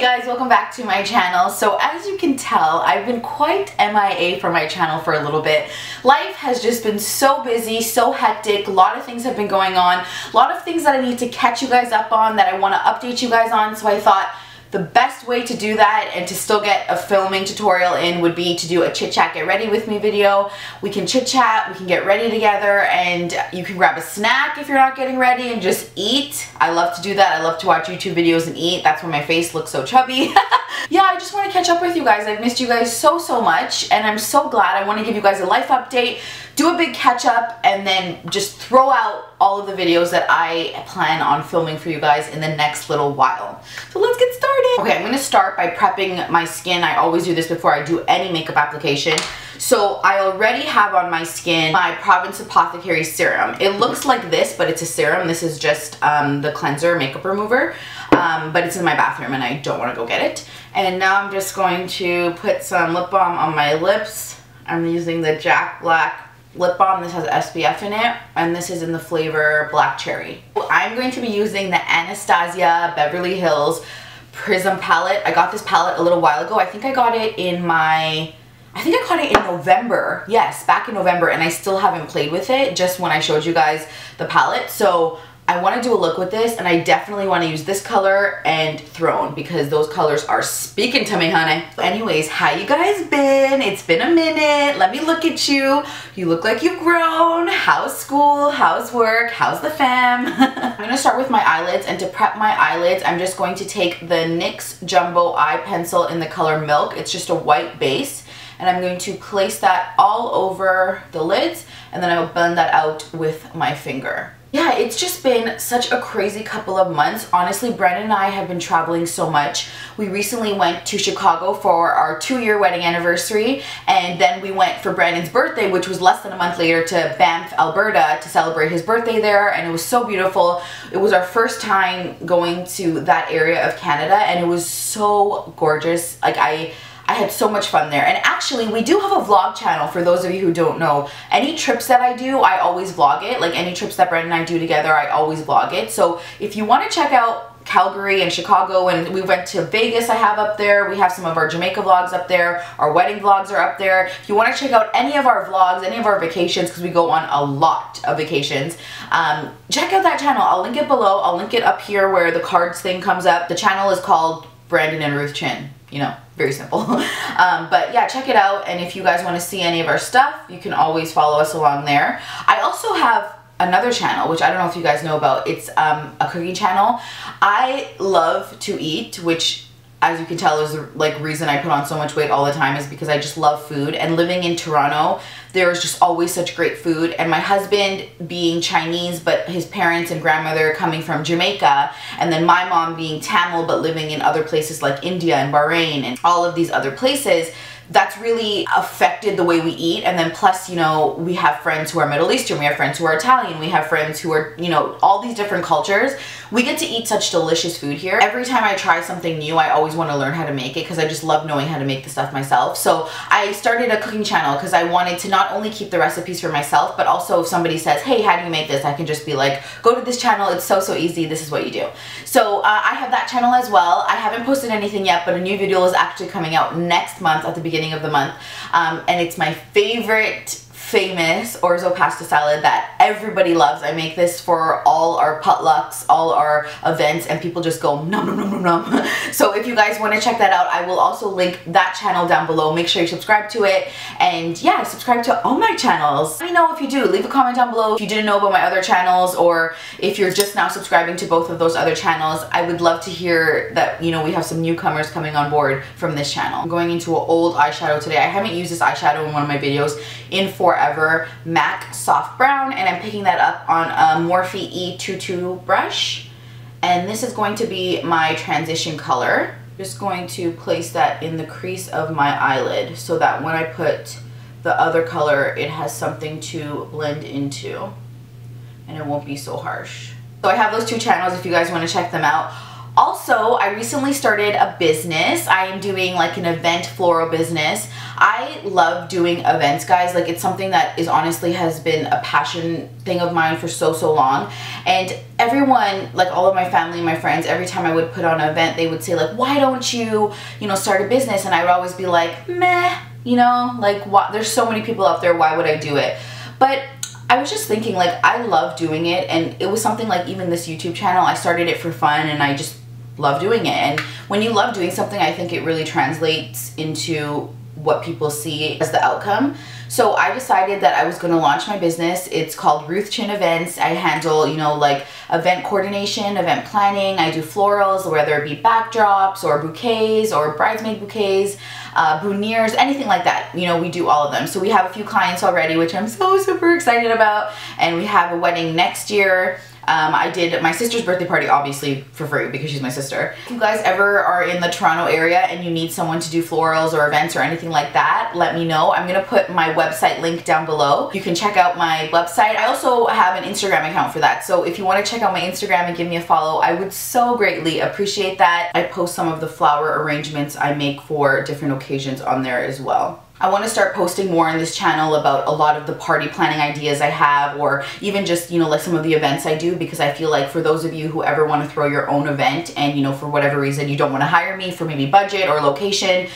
guys, welcome back to my channel. So as you can tell, I've been quite MIA from my channel for a little bit. Life has just been so busy, so hectic. A lot of things have been going on. A lot of things that I need to catch you guys up on, that I want to update you guys on. So I thought the best way to do that and to still get a filming tutorial in would be to do a chit chat get ready with me video. We can chit chat, we can get ready together, and you can grab a snack if you're not getting ready and just eat. I love to do that. I love to watch YouTube videos and eat. That's why my face looks so chubby. Yeah, I just want to catch up with you guys. I've missed you guys so much, and I'm so glad. I want to give you guys a life update, do a big catch up, and then just throw out all of the videos that I plan on filming for you guys in the next little while. So let's get started. Okay, I'm going to start by prepping my skin. I always do this before I do any makeup application. So I already have on my skin my Province Apothecary serum. It looks like this, but it's a serum. This is just the cleanser makeup remover, but it's in my bathroom and I don't want to go get it. And now I'm just going to put some lip balm on my lips. I'm using the Jack Black lip balm. This has SPF in it, and this is in the flavor Black Cherry. I'm going to be using the Anastasia Beverly Hills Prism palette. I got this palette a little while ago. I think I got it in November. Yes, back in November, and I still haven't played with it, just when I showed you guys the palette. So I want to do a look with this, and I definitely want to use this color and Throne because those colors are speaking to me, honey. Anyways, how you guys been? It's been a minute. Let me look at you. You look like you've grown. How's school? How's work? How's the fam? I'm going to start with my eyelids, and to prep my eyelids, I'm just going to take the NYX Jumbo Eye Pencil in the color Milk. It's just a white base, and I'm going to place that all over the lids, and then I will blend that out with my finger. Yeah, it's just been such a crazy couple of months. Honestly, Brandon and I have been traveling so much. We recently went to Chicago for our 2-year wedding anniversary, and then we went for Brandon's birthday, which was less than a month later, to Banff, Alberta to celebrate his birthday there, and it was so beautiful. It was our first time going to that area of Canada, and it was so gorgeous. Like, I had so much fun there. And actually, we do have a vlog channel for those of you who don't know. Any trips that I do, I always vlog it. Like any trips that Brandon and I do together, I always vlog it. So if you want to check out Calgary and Chicago, and we went to Vegas, I have up there. We have some of our Jamaica vlogs up there. Our wedding vlogs are up there. If you want to check out any of our vlogs, any of our vacations, because we go on a lot of vacations, check out that channel. I'll link it below. I'll link it up here where the cards thing comes up. The channel is called Brandon and Ruth Chin. You know, very simple. But yeah, check it out. And if you guys want to see any of our stuff, you can always follow us along there. I also have another channel, which I don't know if you guys know about. It's a cooking channel. I love to eat, which, as you can tell, is the reason I put on so much weight all the time, is because I just love food. And living in Toronto, there is just always such great food. And my husband being Chinese, but his parents and grandmother coming from Jamaica, and then my mom being Tamil but living in other places like India and Bahrain and all of these other places, that's really affected the way we eat. And then plus, you know, we have friends who are Middle Eastern, we have friends who are Italian, we have friends who are, you know, all these different cultures. We get to eat such delicious food here. Every time I try something new, I always want to learn how to make it because I just love knowing how to make the stuff myself. So I started a cooking channel because I wanted to not only keep the recipes for myself, but also if somebody says, hey, how do you make this? I can just be like, go to this channel. It's so easy. This is what you do. So I have that channel as well. I haven't posted anything yet, but a new video is actually coming out next month at the beginning of the month. And it's my favorite famous orzo pasta salad that everybody loves. I make this for all our potlucks, all our events, and people just go nom nom nom nom nom. So if you guys want to check that out, I will also link that channel down below. Make sure you subscribe to it, and yeah, subscribe to all my channels. Let me know if you do. Leave a comment down below if you didn't know about my other channels, or if you're just now subscribing to both of those other channels. I would love to hear that, you know, we have some newcomers coming on board from this channel. I'm going into an old eyeshadow today. I haven't used this eyeshadow in one of my videos in forever. MAC Soft Brown, and I'm picking that up on a Morphe E22 brush, and this is going to be my transition color. Just going to place that in the crease of my eyelid so that when I put the other color, it has something to blend into and it won't be so harsh. So I have those two channels if you guys want to check them out. Also, I recently started a business. I am doing like an event floral business. I love doing events, guys. Like, it's something that is honestly has been a passion thing of mine for so long. And everyone, like all of my family and my friends, every time I would put on an event, they would say like, why don't you, start a business? And I would always be like, meh, like, what? There's so many people out there, why would I do it? But I was just thinking, like, I love doing it, and it was something like even this YouTube channel, I started it for fun, and I just love doing it. And when you love doing something, I think it really translates into what people see as the outcome. So I decided that I was going to launch my business. It's called ruthrchin Events. I handle, like event coordination, event planning. I do florals, whether it be backdrops or bouquets or bridesmaid bouquets, boutonnieres, anything like that. We do all of them. So we have a few clients already, which I'm so super excited about. And we have a wedding next year. I did my sister's birthday party, obviously, for free because she's my sister. If you guys ever are in the Toronto area and you need someone to do florals or events or anything like that, let me know. I'm going to put my website link down below. You can check out my website. I also have an Instagram account for that. So if you want to check out my Instagram and give me a follow, I would so greatly appreciate that. I post some of the flower arrangements I make for different occasions on there as well. I want to start posting more on this channel about a lot of the party planning ideas I have, or even just, like some of the events I do, because I feel like for those of you who ever want to throw your own event and, for whatever reason you don't want to hire me for maybe budget or location,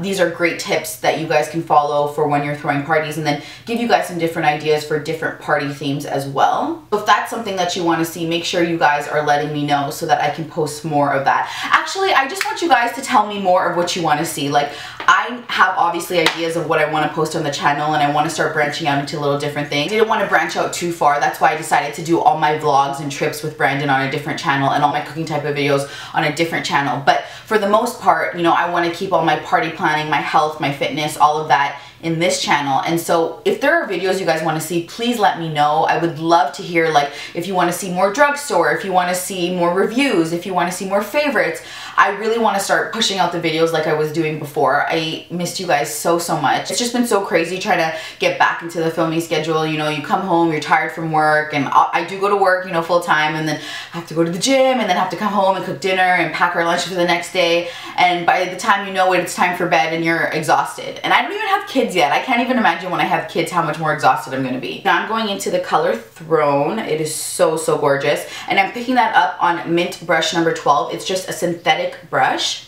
these are great tips that you guys can follow for when you're throwing parties, and then give you guys some different ideas for different party themes as well. So if that's something that you want to see, make sure you guys are letting me know so that I can post more of that. Actually, I just want you guys to tell me more of what you want to see. Like, I have obviously ideas of what I want to post on the channel, and I want to start branching out into little different things. I didn't want to branch out too far. That's why I decided to do all my vlogs and trips with Brandon on a different channel, and all my cooking type of videos on a different channel. But for the most part, I want to keep all my party planning, my health, my fitness, all of that in this channel. And so if there are videos you guys want to see, please let me know. I would love to hear, like, if you want to see more drugstore, if you want to see more reviews, if you want to see more favorites. I really want to start pushing out the videos like I was doing before. I missed you guys so much. It's just been so crazy trying to get back into the filming schedule. You come home, you're tired from work, and I do go to work, full time, and then I have to go to the gym, and then have to come home and cook dinner and pack our lunch for the next day. And by the time you know it, it's time for bed and you're exhausted. And I don't even have kids yet. I can't even imagine when I have kids how much more exhausted I'm going to be. Now I'm going into the color Throne. It is so gorgeous. And I'm picking that up on Mint brush number 12. It's just a synthetic brush,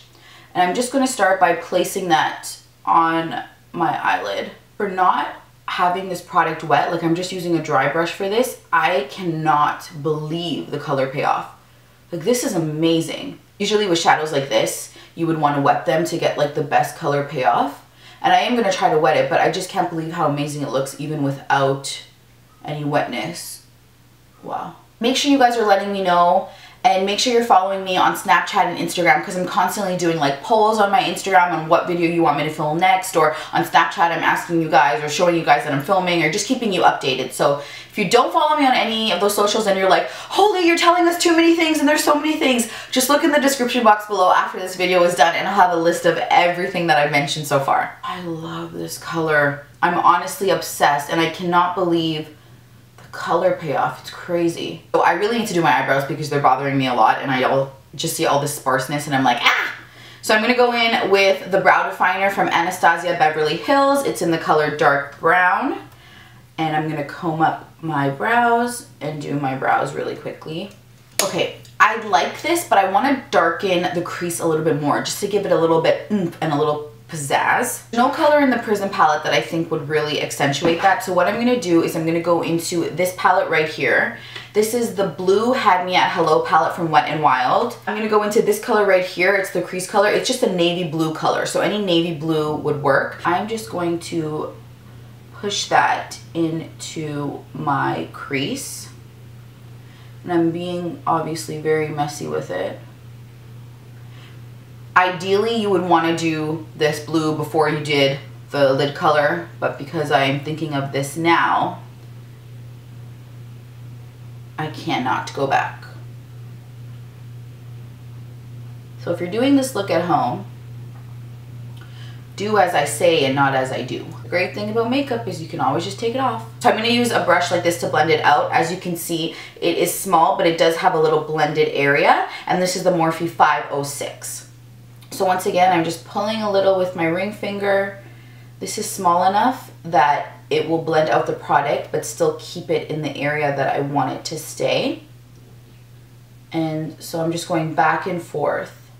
and I'm just going to start by placing that on my eyelid. For not having this product wet, like I'm just using a dry brush for this, I cannot believe the color payoff. Like, this is amazing. Usually with shadows like this, you would want to wet them to get like the best color payoff, and I am going to try to wet it, but I just can't believe how amazing it looks even without any wetness. Wow. Make sure you guys are letting me know. And make sure you're following me on Snapchat and Instagram, because I'm constantly doing like polls on my Instagram on what video you want me to film next, or on Snapchat I'm asking you guys or showing you guys that I'm filming, or just keeping you updated. So if you don't follow me on any of those socials and you're like, holy, you're telling us too many things and there's so many things, just look in the description box below after this video is done, and I'll have a list of everything that I've mentioned so far. I love this color. I'm honestly obsessed, and I cannot believe color payoff. It's crazy. So I really need to do my eyebrows because they're bothering me a lot, and I just see all this sparseness, and I'm like, ah! So I'm going to go in with the brow definer from Anastasia Beverly Hills. It's in the color dark brown, and I'm going to comb up my brows and do my brows really quickly. Okay, I like this, but I want to darken the crease a little bit more, just to give it a little bit oomph and a little pizzazz. No color in the Prism palette that I think would really accentuate that. So what I'm going to do is I'm going to go into this palette right here. This is the blue Had Me at Hello palette from Wet n Wild. I'm going to go into this color right here. It's the crease color. It's just a navy blue color, so any navy blue would work. I'm just going to push that into my crease, and I'm being obviously very messy with it. Ideally, you would want to do this blue before you did the lid color, but because I'm thinking of this now, I cannot go back. So if you're doing this look at home, do as I say and not as I do. The great thing about makeup is you can always just take it off. So I'm going to use a brush like this to blend it out. As you can see, it is small, but it does have a little blended area. and this is the Morphe 506. So once again, I'm just pulling a little with my ring finger. This is small enough that it will blend out the product, but still keep it in the area that I want it to stay. And so I'm just going back and forth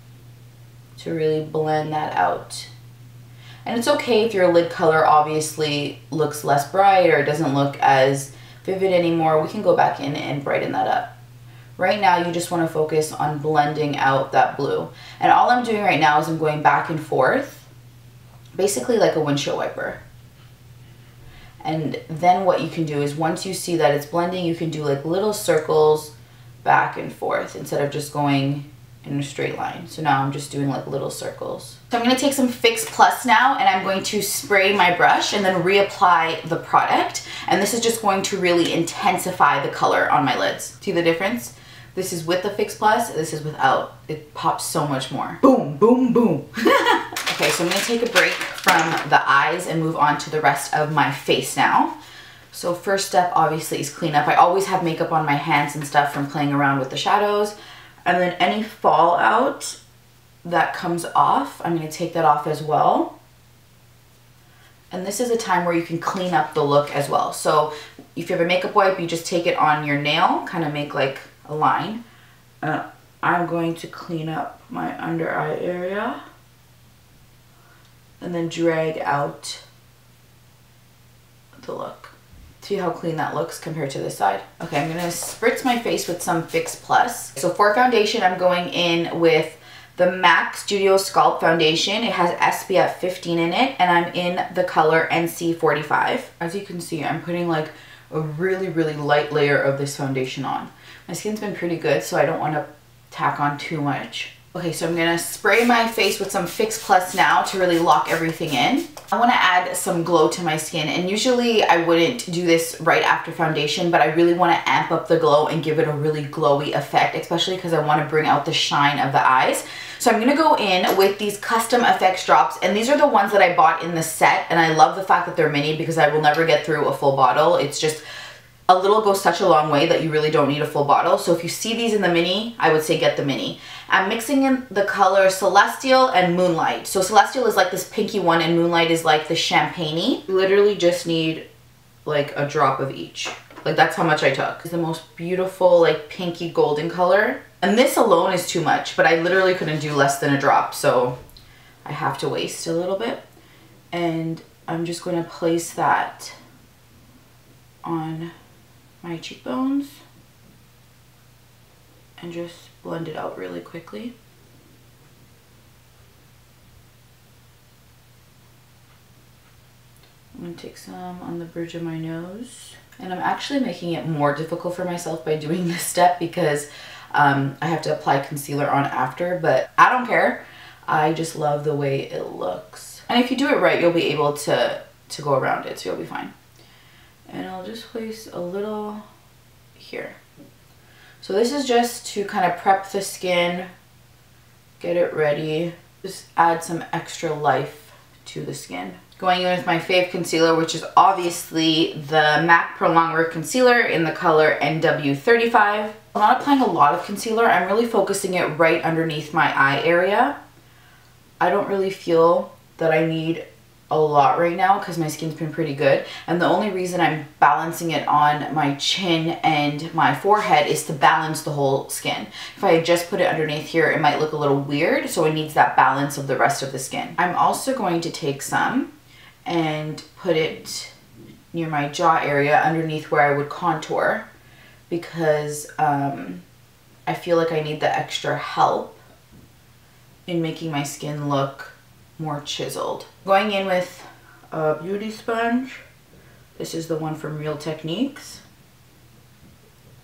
to really blend that out. And it's okay if your lid color obviously looks less bright or doesn't look as vivid anymore. We can go back in and brighten that up. Right now, you just want to focus on blending out that blue. And all I'm doing right now is I'm going back and forth, basically like a windshield wiper. And then what you can do is once you see that it's blending, you can do like little circles back and forth instead of just going in a straight line. So now I'm just doing like little circles. So I'm going to take some Fix Plus now, and I'm going to spray my brush and then reapply the product. And this is just going to really intensify the color on my lids. See the difference? This is with the Fix Plus, this is without. It pops so much more. Boom, boom, boom. Okay, so I'm going to take a break from the eyes and move on to the rest of my face now. So first step obviously is clean up. I always have makeup on my hands and stuff from playing around with the shadows. And then any fallout that comes off, I'm going to take that off as well. And this is a time where you can clean up the look as well. So if you have a makeup wipe, you just take it on your nail, kind of make like a line. I'm going to clean up my under eye area and then drag out the look. See how clean that looks compared to this side? Okay, I'm gonna spritz my face with some Fix Plus. So for foundation, I'm going in with the MAC Studio Sculpt Foundation. It has SPF 15 in it, and I'm in the color NC45. As you can see, I'm putting like a really, really light layer of this foundation on. My skin's been pretty good, so I don't want to tack on too much. Okay, so I'm gonna spray my face with some Fix Plus now to really lock everything in. I wanna add some glow to my skin, and usually I wouldn't do this right after foundation, but I really wanna amp up the glow and give it a really glowy effect, especially because I wanna bring out the shine of the eyes. So I'm gonna go in with these custom effects drops, and these are the ones that I bought in the set, and I love the fact that they're mini because I will never get through a full bottle. It's just a little goes such a long way that you really don't need a full bottle. So if you see these in the mini, I would say get the mini. I'm mixing in the color Celestial and Moonlight. So Celestial is like this pinky one and Moonlight is like the champagne-y. You literally just need like a drop of each. Like that's how much I took. It's the most beautiful like pinky golden color. And this alone is too much, but I literally couldn't do less than a drop. So I have to waste a little bit. And I'm just going to place that on my cheekbones and just blend it out really quickly. I'm going to take some on the bridge of my nose, and I'm actually making it more difficult for myself by doing this step because I have to apply concealer on after, but I don't care. I just love the way it looks, and if you do it right, you'll be able to go around it, so you'll be fine. And I'll just place a little here. So this is just to kind of prep the skin, get it ready, just add some extra life to the skin. Going in with my fave concealer, which is obviously the MAC Pro Longwear Concealer in the color NW35. I'm not applying a lot of concealer, I'm really focusing it right underneath my eye area. I don't really feel that I need a lot right now because my skin's been pretty good, and the only reason I'm balancing it on my chin and my forehead is to balance the whole skin. If I had just put it underneath here, it might look a little weird, so it needs that balance of the rest of the skin. I'm also going to take some and put it near my jaw area underneath where I would contour because I feel like I need the extra help in making my skin look more chiseled. Going in with a beauty sponge. This is the one from Real Techniques.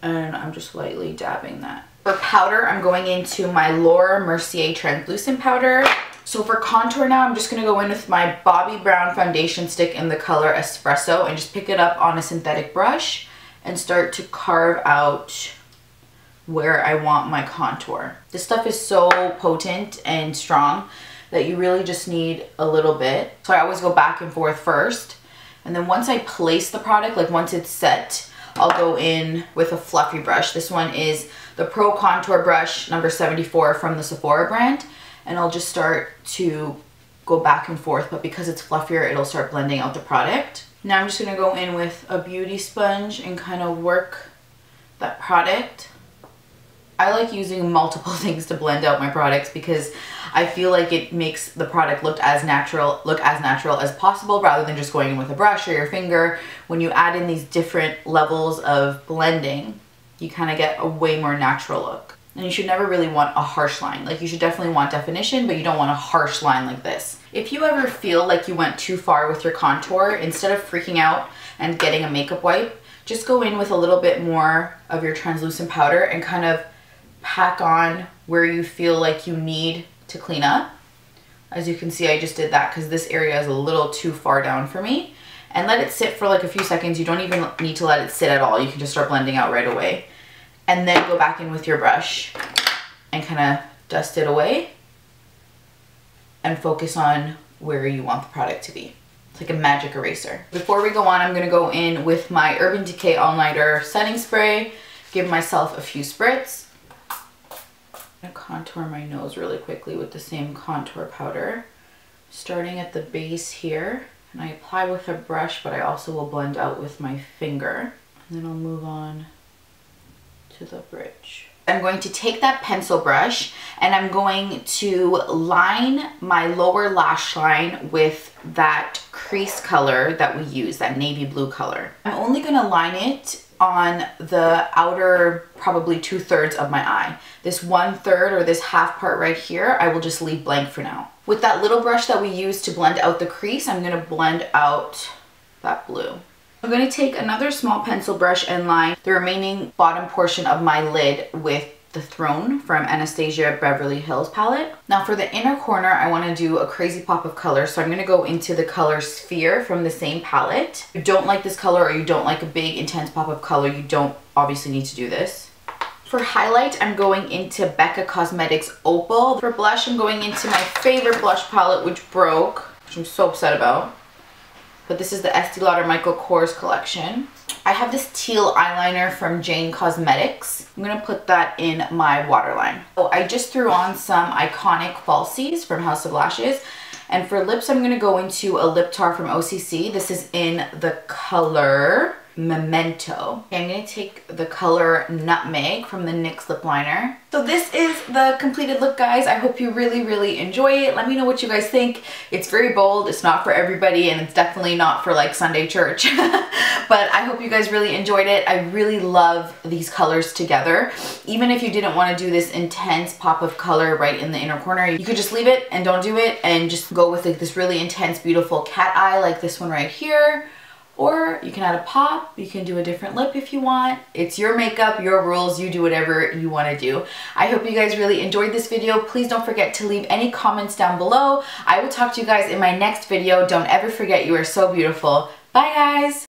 And I'm just lightly dabbing that. For powder, I'm going into my Laura Mercier Translucent Powder. So for contour now, I'm just going to go in with my Bobbi Brown foundation stick in the color Espresso and just pick it up on a synthetic brush and start to carve out where I want my contour. This stuff is so potent and strong that you really just need a little bit. So I always go back and forth first. And then once I place the product, like once it's set, I'll go in with a fluffy brush. This one is the Pro Contour Brush number 74 from the Sephora brand. And I'll just start to go back and forth, but because it's fluffier, it'll start blending out the product. Now I'm just gonna go in with a beauty sponge and kind of work that product. I like using multiple things to blend out my products because I feel like it makes the product look as natural as possible rather than just going in with a brush or your finger. When you add in these different levels of blending, you kind of get a way more natural look. And you should never really want a harsh line. Like, you should definitely want definition, but you don't want a harsh line like this. If you ever feel like you went too far with your contour, instead of freaking out and getting a makeup wipe, just go in with a little bit more of your translucent powder and kind of pack on where you feel like you need to clean up. As you can see, I just did that because this area is a little too far down for me. And let it sit for like a few seconds. You don't even need to let it sit at all. You can just start blending out right away. And then go back in with your brush and kind of dust it away and focus on where you want the product to be. It's like a magic eraser. Before we go on, I'm gonna go in with my Urban Decay All Nighter setting spray, give myself a few spritz. I'm gonna contour my nose really quickly with the same contour powder, starting at the base here. And I apply with a brush, but I also will blend out with my finger. And then I'll move on to the bridge. I'm going to take that pencil brush and I'm going to line my lower lash line with that crease color that we use, that navy blue color. I'm only gonna line it on the outer, probably 2/3 of my eye. This 1/3 or this half part right here, I will just leave blank for now. With that little brush that we use to blend out the crease, I'm gonna blend out that blue. I'm going to take another small pencil brush and line the remaining bottom portion of my lid with the Throne from Anastasia Beverly Hills palette. Now for the inner corner, I want to do a crazy pop of color. So I'm going to go into the color Sphere from the same palette. If you don't like this color or you don't like a big intense pop of color, you don't obviously need to do this. For highlight, I'm going into Becca Cosmetics Opal. For blush, I'm going into my favorite blush palette, which broke, which I'm so upset about. But this is the Estee Lauder Michael Kors collection. I have this teal eyeliner from Jane Cosmetics. I'm gonna put that in my waterline. So I just threw on some iconic falsies from House of Lashes. And for lips, I'm gonna go into a lip tar from OCC. This is in the color Memento. Okay, I'm gonna take the color Nutmeg from the NYX lip liner. So this is the completed look, guys. I hope you really enjoy it. Let me know what you guys think. It's very bold. It's not for everybody, and it's definitely not for like Sunday church. But I hope you guys really enjoyed it. I really love these colors together. Even if you didn't want to do this intense pop of color right in the inner corner, you could just leave it and don't do it and just go with like this really intense, beautiful cat eye like this one right here. Or you can add a pop, you can do a different lip if you want. It's your makeup, your rules, you do whatever you want to do. I hope you guys really enjoyed this video. Please don't forget to leave any comments down below. I will talk to you guys in my next video. Don't ever forget you are so beautiful. Bye guys!